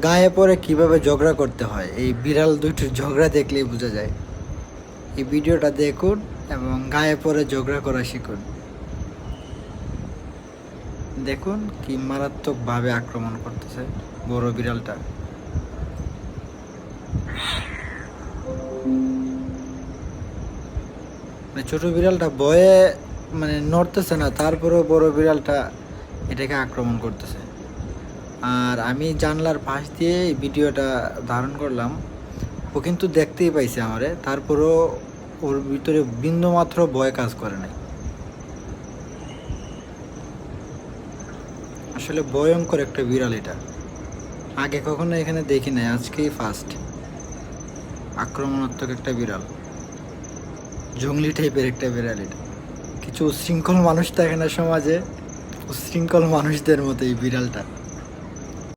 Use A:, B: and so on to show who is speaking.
A: গায়ে পরে কিভাবে ঝগড়া করতে হয় এই বিড়াল দুইটির ঝগড়া দেখলেই বোঝা যায়। এই ভিডিওটা দেখুন এবং গায়ে পরে ঝগড়া করা শিখুন। দেখুন কি মারাত্মকভাবে আক্রমণ করতেছে বড় বিড়ালটা। ছোট বিড়ালটা ভয়ে নড়তেছে না, তারপরেও বড় বিড়ালটা এটাকে আক্রমণ করতেছে। আর আমি জানলার পাশ দিয়ে এই ভিডিওটা ধারণ করলাম, ও কিন্তু দেখতেই পাইছে আমারে, তারপরেও ওর ভিতরে বিন্দুমাত্র ভয় কাজ করে নাই। আসলে ভয়ঙ্কর একটা বিড়াল এটা, আগে কখনো এখানে দেখি নাই, আজকেই ফার্স্ট। আক্রমণাত্মক একটা বিড়াল, জঙ্গলি টাইপের একটা বিড়াল এটা। কিছু উচ্ছৃঙ্খল মানুষ থাকে না সমাজে, উচ্ছৃঙ্খল মানুষদের মতো এই বিড়ালটা।